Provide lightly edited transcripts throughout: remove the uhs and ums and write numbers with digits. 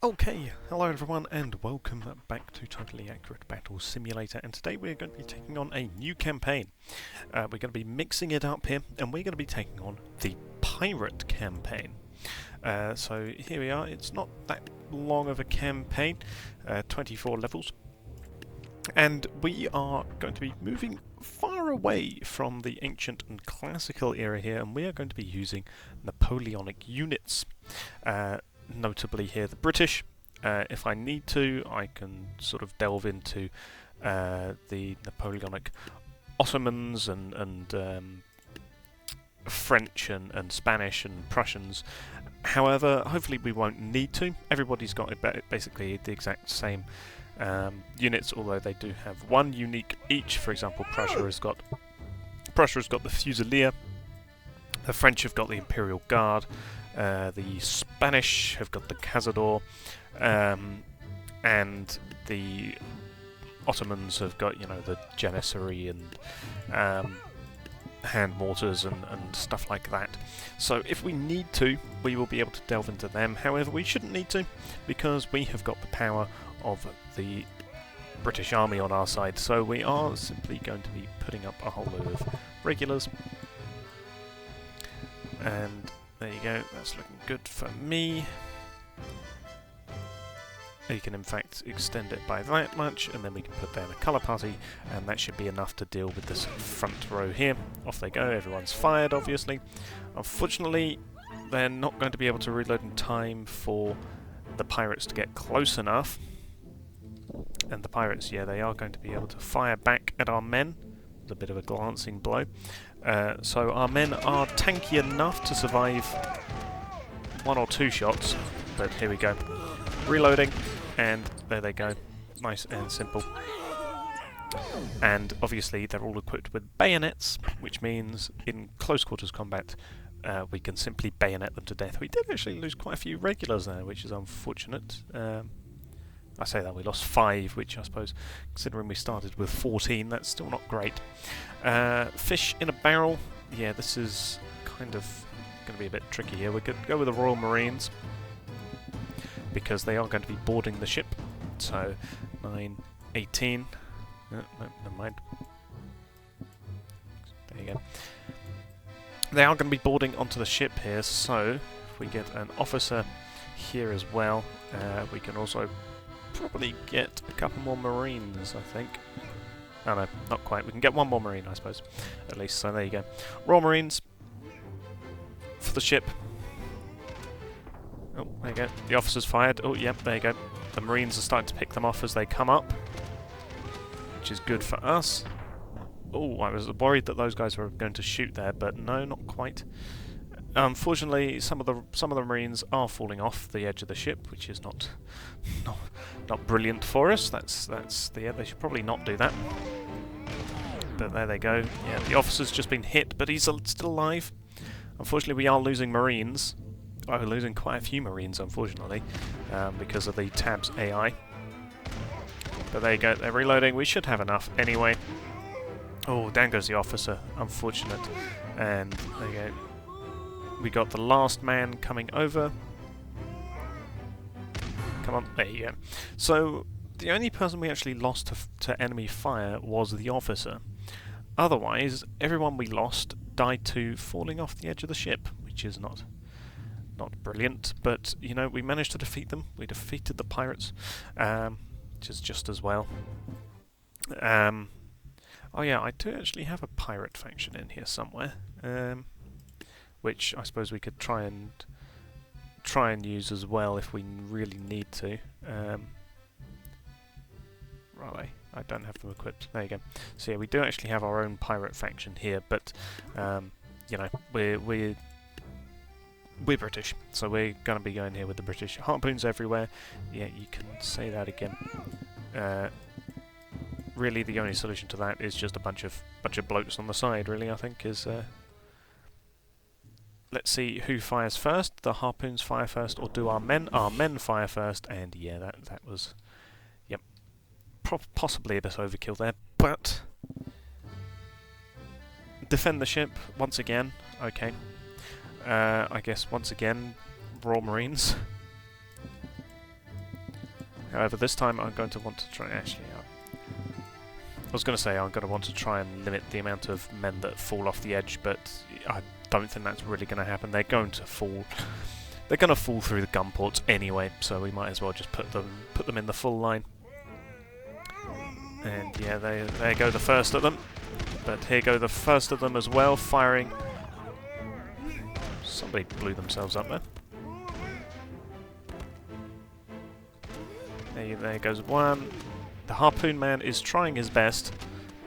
Okay, hello everyone and welcome back to Totally Accurate Battle Simulator, and today we're going to be taking on a new campaign. We're going to be mixing it up here and we're going to be taking on the Pirate campaign. So here we are. It's not that long of a campaign, 24 levels, and we are going to be moving far away from the ancient and classical era here, and we are going to be using Napoleonic units. Notably here the British. If I need to, I can sort of delve into the Napoleonic Ottomans and French and Spanish and Prussians. However, hopefully we won't need to. Everybody's got basically the exact same units, although they do have one unique each. For example, Prussia has got the Fusilier. The French have got the Imperial Guard. The Spanish have got the Cazador, and the Ottomans have got, the Janissary and hand mortars and stuff like that. So if we need to, we will be able to delve into them. However, we shouldn't need to, because we have got the power of the British Army on our side. So we are simply going to be putting up a whole load of regulars. And there you go, that's looking good for me. You can in fact extend it by that much, and then we can put down a colour party, and that should be enough to deal with this front row here. Off they go, everyone's fired obviously. Unfortunately, they're not going to be able to reload in time for the pirates to get close enough. And the pirates, yeah, they are going to be able to fire back at our men. A bit of a glancing blow. So our men are tanky enough to survive one or two shots, but here we go. Reloading, and there they go. Nice and simple. And obviously they're all equipped with bayonets, which means in close quarters combat we can simply bayonet them to death. We did actually lose quite a few regulars there, which is unfortunate. I say that we lost 5, which I suppose, considering we started with 14, that's still not great. Fish in a barrel. Yeah, this is kind of going to be a bit tricky here. We're going to go with the Royal Marines, because they are going to be boarding the ship. So, 9, 18. No, never mind. There you go. They are going to be boarding onto the ship here, so if we get an officer here as well, we can also probably get a couple more Marines, I think. Oh no, not quite. We can get one more Marine, I suppose, at least. So there you go. Royal Marines for the ship. Oh, there you go. The officer's fired. Oh, yep, there you go. The Marines are starting to pick them off as they come up, which is good for us. Oh, I was worried that those guys were going to shoot there, but no, not quite. Unfortunately, some of the Marines are falling off the edge of the ship, which is not brilliant for us. They should probably not do that. But there they go. Yeah, the officer's just been hit, but he's still alive. Unfortunately, we are losing Marines. We're losing quite a few Marines, unfortunately, because of the Tab's AI. But there you go. They're reloading. We should have enough anyway. Oh, down goes the officer. Unfortunate. And there you go. We got the last man coming over. Come on, there you go. So, the only person we actually lost to enemy fire was the officer. Otherwise, everyone we lost died to falling off the edge of the ship, which is not brilliant, but, we managed to defeat them. We defeated the pirates, which is just as well. Oh yeah, I do actually have a pirate faction in here somewhere. Which I suppose we could try and use as well if we really need to. Right, I don't have them equipped. There you go. So yeah, we do actually have our own pirate faction here, but we're British, so we're going to be going here with the British. Harpoons everywhere. Yeah, you can say that again. Really, the only solution to that is just a bunch of blokes on the side. Really, I think is. Let's see who fires first. The harpoons fire first, or do our men? Our men fire first, and yeah, that was, yep, possibly a bit overkill there, but defend the ship once again. Okay, I guess once again, Royal Marines. However, this time I'm going to want to try... Actually, I was going to say I'm going to want to try and limit the amount of men that fall off the edge, but I don't think that's really going to happen. They're going to fall. They're going to fall through the gun ports anyway, so we might as well just put them in the full line. And yeah, there go the first of them. But here go the first of them as well, firing. Somebody blew themselves up there. There goes one. The harpoon man is trying his best,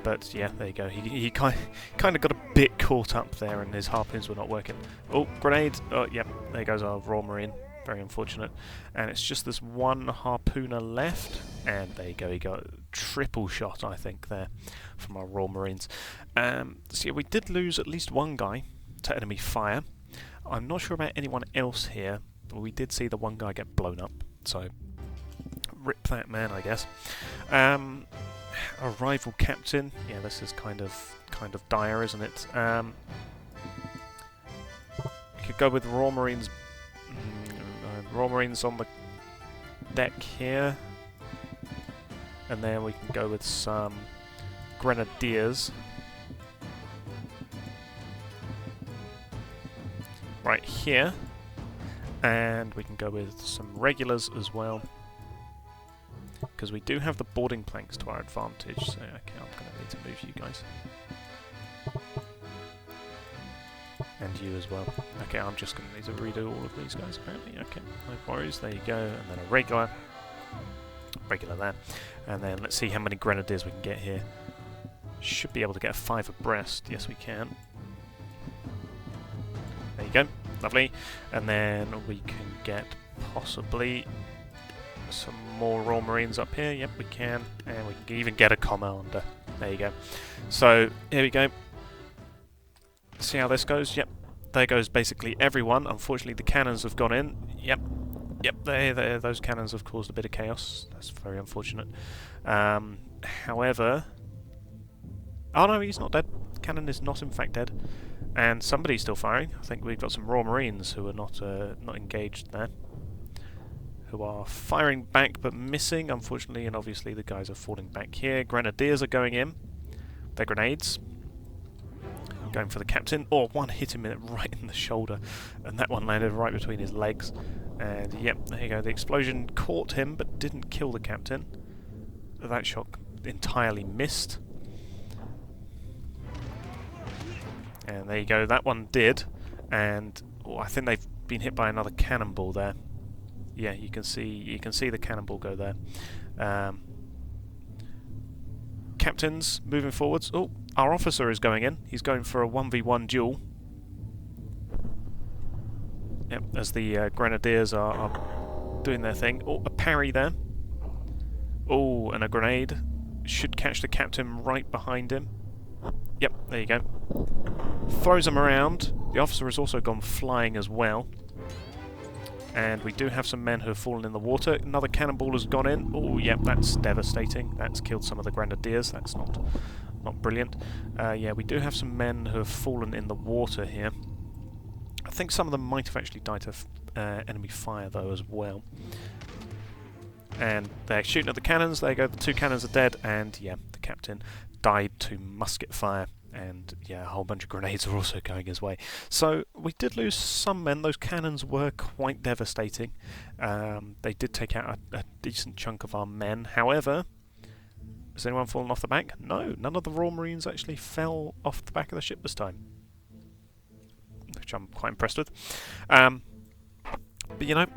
but yeah, there you go. He kind of got a bit caught up there, and his harpoons were not working. Oh, grenade! Oh, yep, there goes our Royal Marine. Very unfortunate. And it's just this one harpooner left, and there you go. He got a triple shot, I think, there from our Royal Marines. So yeah, we did lose at least one guy to enemy fire. I'm not sure about anyone else here, but we did see the one guy get blown up. So rip that man, I guess. A rival captain. Yeah, this is kind of dire, isn't it? We could go with Royal Marines. Royal Marines on the deck here, and then we can go with some Grenadiers. Right here, and we can go with some regulars as well, because we do have the boarding planks to our advantage. So okay, I'm going to need to move you guys, and you as well. Okay, I'm just going to need to redo all of these guys apparently. Okay, no worries. There you go, and then a regular there, and then let's see how many Grenadiers we can get here. Should be able to get a 5 abreast. Yes, we can. There you go, lovely. And then we can get possibly some more Royal Marines up here. Yep, we can. And we can even get a commander. There you go. So, here we go. See how this goes? Yep, there goes basically everyone. Unfortunately, the cannons have gone in. Yep, those cannons have caused a bit of chaos. That's very unfortunate. However... Oh no, he's not dead. Cannon is not in fact dead. And somebody's still firing. I think we've got some Royal Marines who are not engaged there, who are firing back but missing, unfortunately, and obviously the guys are falling back here. Grenadiers are going in. Their grenades. Going for the captain. Oh, one hit him right in the shoulder, and that one landed right between his legs. And yep, there you go. The explosion caught him but didn't kill the captain. That shot entirely missed. And there you go, that one did, and I think they've been hit by another cannonball there. Yeah, you can see the cannonball go there. Captains moving forwards. Oh, our officer is going in. He's going for a 1v1 duel. Yep, as the Grenadiers are doing their thing. Oh, a parry there. Oh, and a grenade. Should catch the captain right behind him. Yep, there you go. Throws him around. The officer has also gone flying as well. And we do have some men who have fallen in the water. Another cannonball has gone in. Oh, yep, that's devastating. That's killed some of the Grenadiers. That's not brilliant. Yeah, we do have some men who have fallen in the water here. I think some of them might have actually died to enemy fire, though, as well. And they're shooting at the cannons. There you go, the 2 cannons are dead. And, yeah, the captain died to musket fire. And yeah, a whole bunch of grenades are also going his way. So we did lose some men. Those cannons were quite devastating. They did take out a decent chunk of our men. However, has anyone fallen off the back? No, none of the Royal Marines actually fell off the back of the ship this time, which I'm quite impressed with. But you know,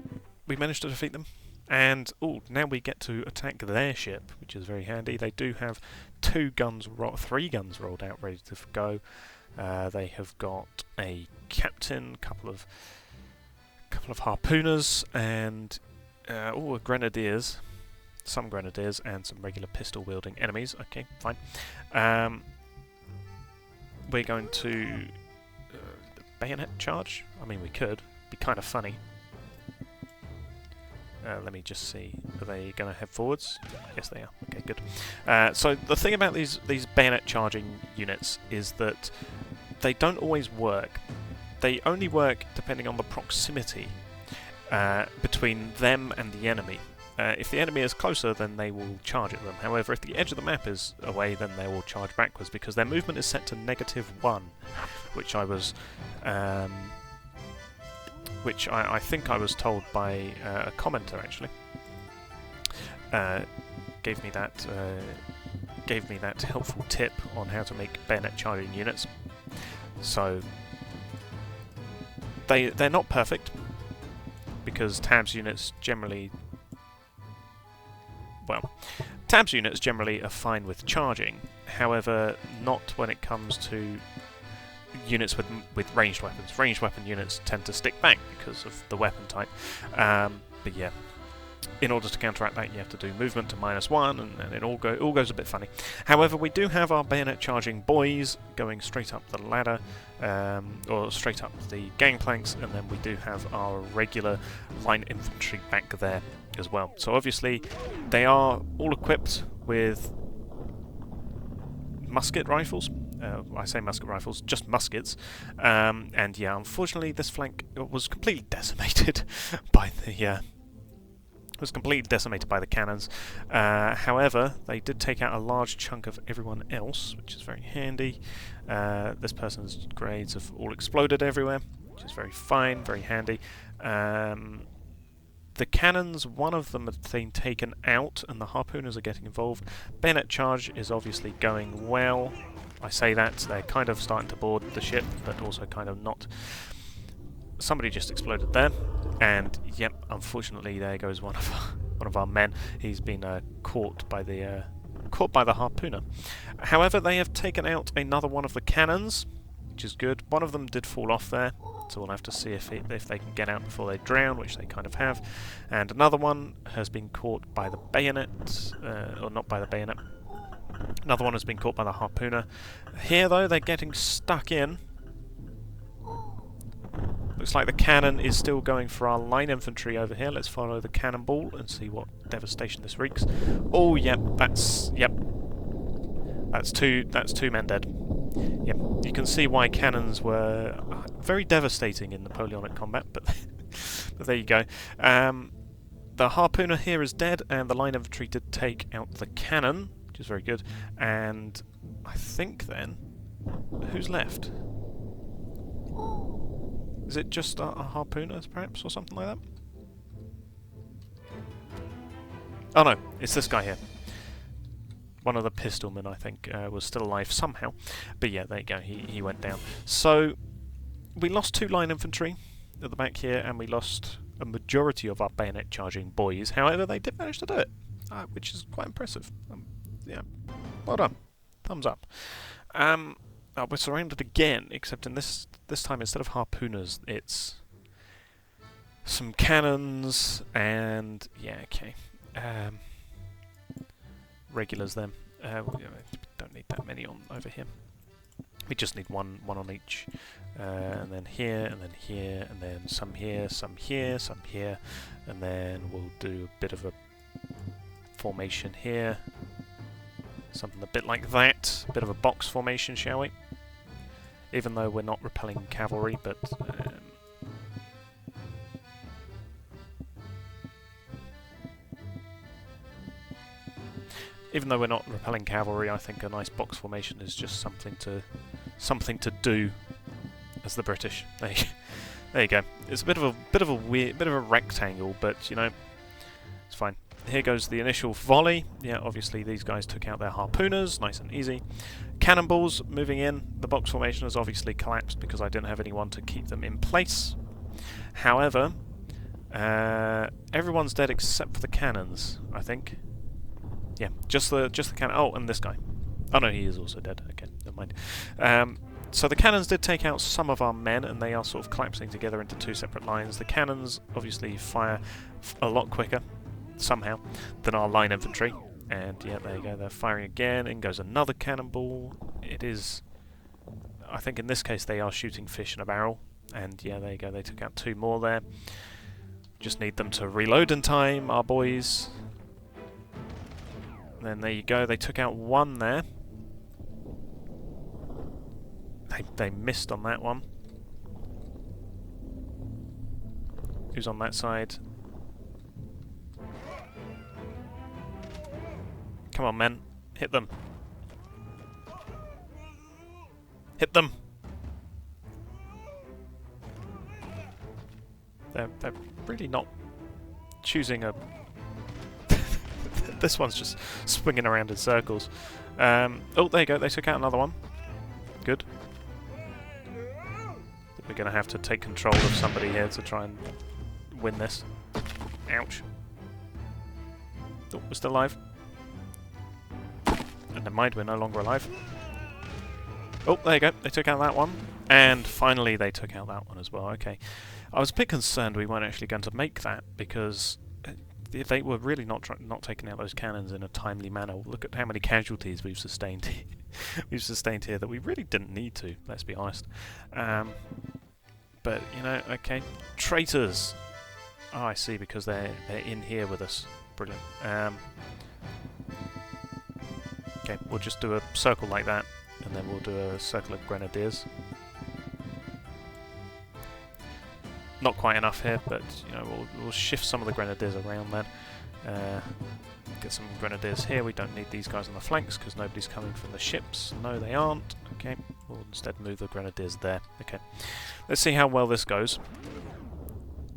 we managed to defeat them. And now we get to attack their ship, which is very handy. They do have 3 guns rolled out, ready to go. They have got a captain, couple of harpooners, and grenadiers, some grenadiers, and some regular pistol-wielding enemies. Okay, fine. We're going to bayonet charge. I mean, we could. Be kind of funny. Let me just see. Are they going to head forwards? Yes, they are. Okay, good. So the thing about these bayonet charging units is that they don't always work. They only work depending on the proximity between them and the enemy. If the enemy is closer, then they will charge at them. However, if the edge of the map is away, then they will charge backwards, because their movement is set to -1, which I was, I think I was told by a commenter actually. Gave me that helpful tip on how to make bayonet charging units. So they're not perfect, because tabs units generally are fine with charging. However, not when it comes to units with ranged weapons. Ranged weapon units tend to stick back because of the weapon type. But yeah, in order to counteract that, you have to do movement to -1, and it all goes a bit funny. However, we do have our bayonet charging boys going straight up the ladder, or straight up the gangplanks, and then we do have our regular line infantry back there as well. So obviously, they are all equipped with musket rifles. I say musket rifles, just muskets. And yeah, unfortunately, this flank was completely decimated by the. Was completely decimated by the cannons. However, they did take out a large chunk of everyone else, which is very handy. This person's grenades have all exploded everywhere, which is very fine, very handy. The cannons, one of them has been taken out, and the harpooners are getting involved. Bayonet charge is obviously going well. I say that, they're kind of starting to board the ship, but also kind of not. Somebody just exploded there, and yep, unfortunately there goes one of our men. He's been caught by the harpooner. However, they have taken out another one of the cannons, which is good. One of them did fall off there, so we'll have to see if they can get out before they drown, which they kind of have. And another one has been caught by the bayonet, or not by the bayonet. Another one has been caught by the harpooner. Here, though, they're getting stuck in. Looks like the cannon is still going for our line infantry over here. Let's follow the cannonball and see what devastation this wreaks. Oh, yep, that's two men dead. Yep, you can see why cannons were very devastating in Napoleonic combat, but there you go. The harpooner here is dead, and the line infantry did take out the cannon, which is very good. And I think then, who's left? Is it just a harpooners, perhaps, or something like that? Oh no, it's this guy here. One of the pistolmen, I think, was still alive somehow. But yeah, there you go, he went down. So, we lost 2 line infantry at the back here, and we lost a majority of our bayonet charging boys. However, they did manage to do it, which is quite impressive. Yeah, well done. Thumbs up. We're surrounded again, except in this time, instead of harpooners, it's some cannons and yeah, okay, regulars. Then we don't need that many on over here. We just need one on each, and then here, and then here, and then some here, some here, some here, and then we'll do a bit of a formation here. Something a bit like that, a bit of a box formation, shall we? Even though we're not repelling cavalry, but I think a nice box formation is just something to do as the British. There you go. It's a bit of a rectangle, but you know, it's fine. Here goes the initial volley. Yeah, obviously these guys took out their harpooners, nice and easy. Cannonballs moving in. The box formation has obviously collapsed because I didn't have anyone to keep them in place. However, everyone's dead except for the cannons, I think. Yeah, just the cannon. Oh, and this guy. Oh no, he is also dead. Okay, never mind. So the cannons did take out some of our men, and they are sort of collapsing together into 2 separate lines. The cannons obviously fire a lot quicker, somehow, than our line infantry. And yeah, there you go, they're firing again. In goes another cannonball. It is, I think in this case they are shooting fish in a barrel. And yeah, there you go, they took out 2 more there. Just need them to reload in time, our boys. And then there you go, they took out 1 there. They missed on that one. Who's on that side? Come on, men. Hit them. Hit them! They're really not choosing a... This one's just swinging around in circles. Oh, there you go. They took out another one. Good. We're going to have to take control of somebody here to try and win this. Ouch. Oh, we're still alive. And never mind, we're no longer alive. Oh, there you go. They took out that one. And finally they took out that one as well. Okay. I was a bit concerned we weren't actually going to make that because they were really not taking out those cannons in a timely manner. Look at how many casualties we've sustained. We've sustained here that we really didn't need to, let's be honest. But, you know, okay. Traitors! Oh, I see, because they're in here with us. Brilliant. Okay, we'll just do a circle like that, and then we'll do a circle of grenadiers. Not quite enough here, but you know we'll shift some of the grenadiers around then. Get some grenadiers here. We don't need these guys on the flanks because nobody's coming from the ships. No, they aren't. Okay, we'll instead move the grenadiers there. Okay, let's see how well this goes.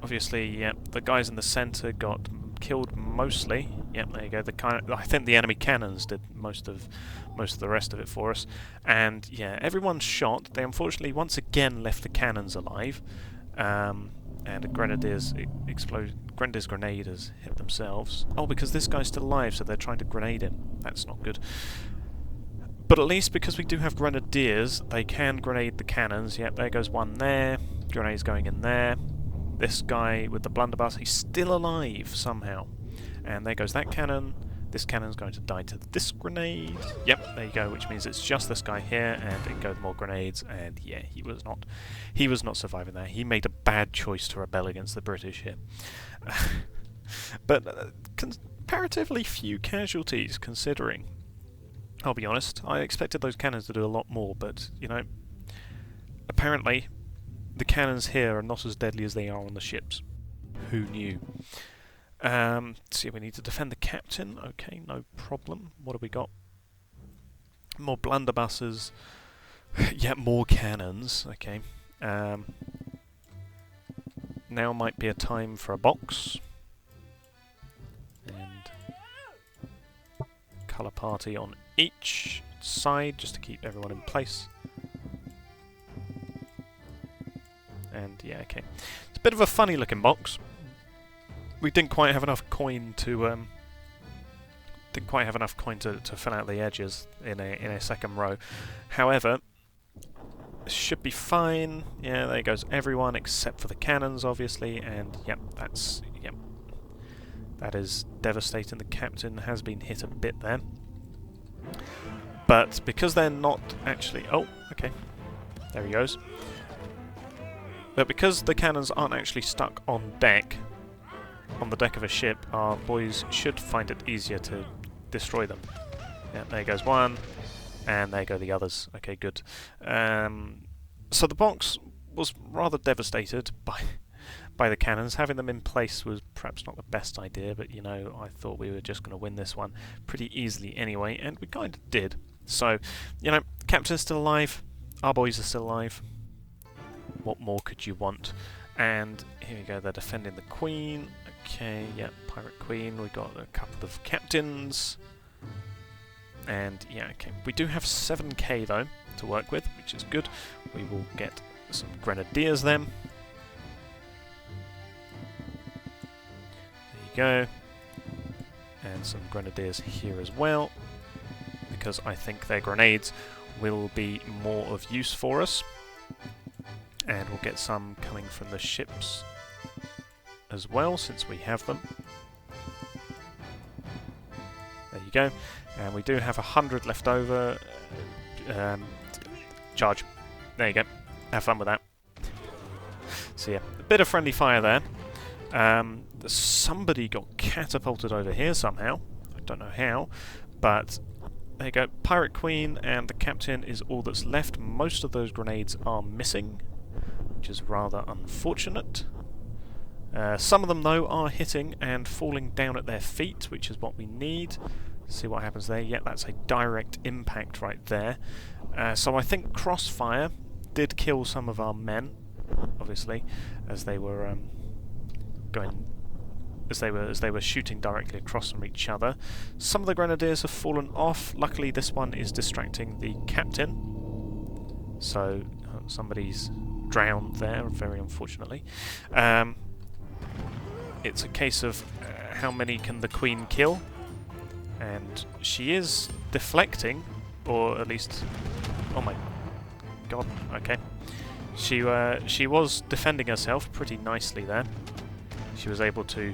Obviously, yeah, the guys in the centre got killed mostly. Yep, there you go. I think the enemy cannons did most of the rest of it for us. And yeah, everyone's shot. They unfortunately once again left the cannons alive. And a Grenadier's grenade has hit themselves. Oh, because this guy's still alive, so they're trying to grenade him. That's not good. But at least because we do have Grenadiers, they can grenade the cannons. Yep, there goes one there. Grenade's going in there. This guy with the blunderbuss, he's still alive somehow. And there goes that cannon. This cannon's going to die to this grenade. Yep, there you go, which means it's just this guy here, and in go more grenades, and yeah, he was not surviving that. He made a bad choice to rebel against the British here. But comparatively few casualties, considering. I'll be honest, I expected those cannons to do a lot more, but, you know, apparently the cannons here are not as deadly as they are on the ships. Who knew? See, we need to defend the captain. Okay, no problem. What have we got? More blunderbusses. Yeah, more cannons. Okay. Now might be a time for a box. And colour party on each side, just to keep everyone in place. And yeah, okay. It's a bit of a funny looking box. We didn't quite have enough coin to fill out the edges in a second row. However, this should be fine. Yeah, there goes everyone except for the cannons, obviously, and yep, that is devastating. The captain has been hit a bit there, but because they're not actually okay, there he goes. But because the cannons aren't actually stuck on deck. On the deck of a ship, our boys should find it easier to destroy them. Yeah, there goes one, and there go the others. Okay, good. So the box was rather devastated by the cannons. Having them in place was perhaps not the best idea, but you know, I thought we were just going to win this one pretty easily anyway, and we kind of did. So, you know, captain's still alive, our boys are still alive. What more could you want? And here we go, they're defending the Queen. Okay, yeah, Pirate Queen. We got a couple of captains. And yeah, okay. We do have 7k though to work with, which is good. We will get some Grenadiers then. There you go. And some Grenadiers here as well, because I think their grenades will be more of use for us. And we'll get some coming from the ships as well, since we have them. There you go. And we do have 100 left over. Charge. There you go. Have fun with that. So yeah, a bit of friendly fire there. Somebody got catapulted over here somehow. I don't know how, but there you go. Pirate Queen and the captain is all that's left. Most of those grenades are missing, which is rather unfortunate. Some of them, though, are hitting and falling down at their feet, which is what we need. See what happens there. Yeah, that's a direct impact right there. So I think crossfire did kill some of our men, obviously, as they were as they were shooting directly across from each other. Some of the grenadiers have fallen off. Luckily, this one is distracting the captain. So somebody's drowned there, very unfortunately. It's a case of how many can the Queen kill, and she is deflecting, or at least, oh my god, okay. She was defending herself pretty nicely there. She was able to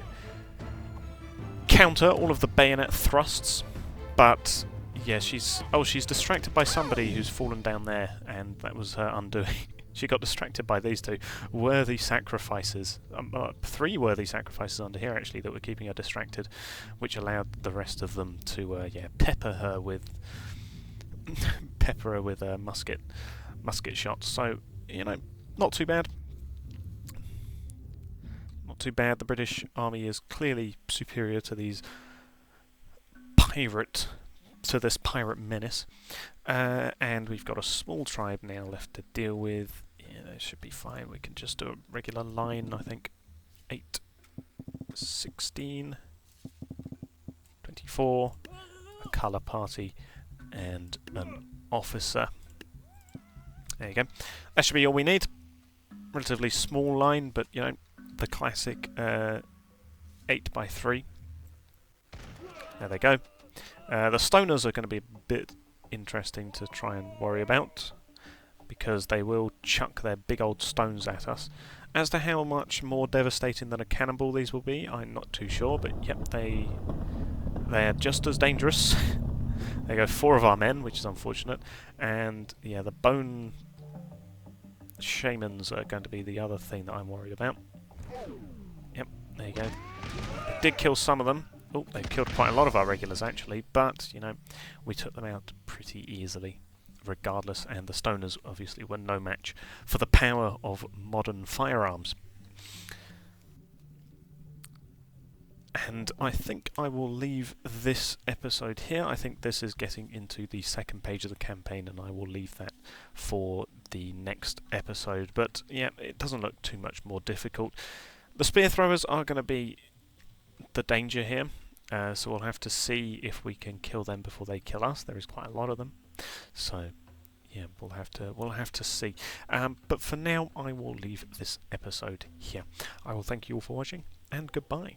counter all of the bayonet thrusts, but yeah, she's distracted by somebody who's fallen down there, and that was her undoing. She got distracted by these two worthy sacrifices. 3 worthy sacrifices under here, actually, that were keeping her distracted, which allowed the rest of them to pepper her with musket shots. So, you know, not too bad. Not too bad. The British army is clearly superior to this pirate menace. And we've got a small tribe now left to deal with. Yeah, they should be fine. We can just do a regular line, I think. 8, 16, 24, a colour party, and an officer. There you go. That should be all we need. Relatively small line, but, you know, the classic 8x3. There they go. The stoners are going to be a bit interesting to try and worry about, because they will chuck their big old stones at us. As to how much more devastating than a cannonball these will be, I'm not too sure, but yep, they're just as dangerous. There go 4 of our men, which is unfortunate, and yeah, the bone shamans are going to be the other thing that I'm worried about. Yep, there you go. They did kill some of them. Oh, they've killed quite a lot of our regulars actually, but, you know, we took them out pretty easily regardless, and the stoners obviously were no match for the power of modern firearms. And I think I will leave this episode here. I think this is getting into the second page of the campaign, and I will leave that for the next episode. But yeah, it doesn't look too much more difficult. The spear throwers are going to be the danger here, so we'll have to see if we can kill them before they kill us. There is quite a lot of them, so yeah, we'll have to see. But for now, I will leave this episode here. I will thank you all for watching, and goodbye.